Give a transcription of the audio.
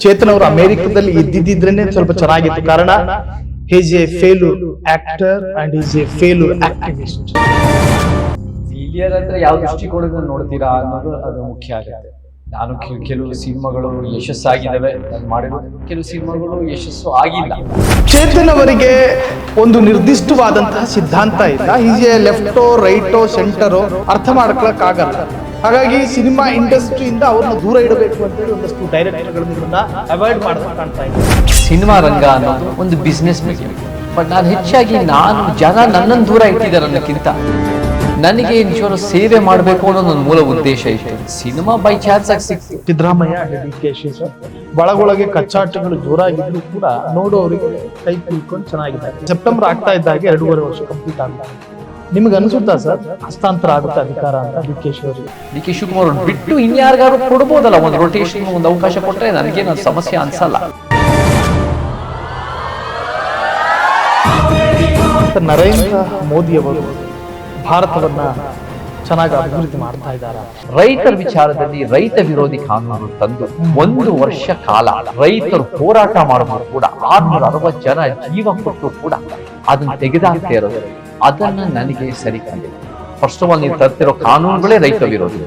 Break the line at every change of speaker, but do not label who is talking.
ಚೇತನ್ ಅವರು ಅಮೆರಿಕದಲ್ಲಿ ಇದ್ದಿದ್ರೇನೆ ಸ್ವಲ್ಪ ಚೆನ್ನಾಗಿತ್ತು. ಕಾರಣ is A failure actor and is A failure activist.
Failure ಅಂದ್ರೆ ಯಾವ ದೃಷ್ಟಿಕೋನದಿಂದ ನೋಡ್ತೀರಾ ಅನ್ನೋದು ಅದು ಮುಖ್ಯ ಆಗುತ್ತೆ. ನಾನು ಕೆಲವು ಸಿನಿಮಾಗಳು ಯಶಸ್ಸಾಗಿದ್ದಾವೆ, ನಾನು ಮಾಡಿರೋ ಕೆಲವು ಸಿನಿಮಾಗಳು ಯಶಸ್ಸು ಆಗಿಲ್ಲ.
ಚೇತನ್ ಅವರಿಗೆ ಒಂದು ನಿರ್ದಿಷ್ಟವಾದಂತಹ ಸಿದ್ಧಾಂತ ಇಲ್ಲ. ಈಸ್ ಎ ಲೆಫ್ಟೋ ರೈಟೋ ಸೆಂಟರೋ ಅರ್ಥ ಮಾಡ್ಕೊಳಕ್ಕಾಗಲ್ಲ. ಹಾಗಾಗಿ ಸಿನಿಮಾ ಇಂಡಸ್ಟ್ರಿಯಿಂದ ಅವ್ರನ್ನ ದೂರ ಇಡಬೇಕು ಅಂತೇಳಿ ಒಂದಷ್ಟು ಡೈರೆಕ್ಟರ್ಗಳನ್ನ ಅವಾಯ್ಡ್ ಮಾಡ್ತಾ ಕಾಣ್ತಾ ಇದ್ದಾರೆ.
ಸಿನಿಮಾ ರಂಗ ಅನ್ನೋದು ಒಂದು ಬಿಸ್ನೆಸ್ ಮೀಡಿಯಂ. ಬಟ್ ನಾನು ಹೆಚ್ಚಾಗಿ ಜನ ನನ್ನನ್ನು ದೂರ ಇಟ್ಟಿದ್ದಾರೆ ಅನ್ನೋಕ್ಕಿಂತ ನನಗೆ ನಿಜವಾದ ಸೇವೆ ಮಾಡಬೇಕು ಅನ್ನೋ ನನ್ನ ಮೂಲ ಉದ್ದೇಶ ಇತ್ತು. ಸಿನಿಮಾ ಬೈ ಚಾನ್ಸ್ ಆಗಿ ಸಿಕ್ತು.
ಸಿದ್ದರಾಮಯ್ಯ ಡಿಕೆಶಿ ಸರ್ ಒಳಗೊಳಗೆ ಕಚ್ಚಾಟಗಳು ಜೋರಾಗಿದ್ರು ಕೂಡ ನೋಡುವವರಿಗೆ ಕೈ ಕುಲ್ಕೊಂಡು ಚೆನ್ನಾಗಿದ್ದಾರೆ. ಸೆಪ್ಟೆಂಬರ್ ಆಗ್ತಾ ಇದ್ದಾಗೆ 2.5 ವರ್ಷ ಕಂಪ್ಲೀಟ್ ಆಗ್ತಾರೆ. ನಿಮ್ಗೆ ಅನ್ಸುತ್ತಾ ಸರ್ ಹಸ್ತಾಂತರ ಆಗುತ್ತೆ ಅಧಿಕಾರ ಅಂತ ಡಿಕೆಶಿ ಅವರಿಗೆ?
ಡಿ.ಕೆ. ಶಿವಕುಮಾರ್ ಬಿಟ್ಟು ಇನ್ಯಾರಿಗಾರು ಕೊಡ್ಬೋದಲ್ಲ, ಒಂದು ರೊಟೇಷನ್ ಒಂದು ಅವಕಾಶ ಕೊಟ್ಟರೆ ನನಗೇನು ಸಮಸ್ಯೆ ಅನ್ಸಲ್ಲ.
ನರೇಂದ್ರ ಮೋದಿ ಅವರು ಭಾರತವನ್ನ ಚೆನ್ನಾಗಿ ಅಭಿವೃದ್ಧಿ ಮಾಡ್ತಾ ಇದ್ದಾರೆ.
ರೈತರ ವಿಚಾರದಲ್ಲಿ ರೈತ ವಿರೋಧಿ ಕಾನೂನು ತಂದು 1 ವರ್ಷ ಕಾಲ ರೈತರು ಹೋರಾಟ ಮಾಡಿದ್ರು ಕೂಡ 660 ಜನ ಜೀವ ಕೊಟ್ಟು ಕೂಡ ಅದನ್ನ ತೆಗೆದಾಕ್ತಾ ಇರೋದು, ಅದನ್ನ ನನಗೆ ಸರಿ ಕಂಡಿಲ್ಲ. ಫಸ್ಟ್ ಆಫ್ ಆಲ್ ನೀವು ತರ್ತಿರೋ ಕಾನೂನುಗಳೇ ರೈತ ವಿರೋಧಿ.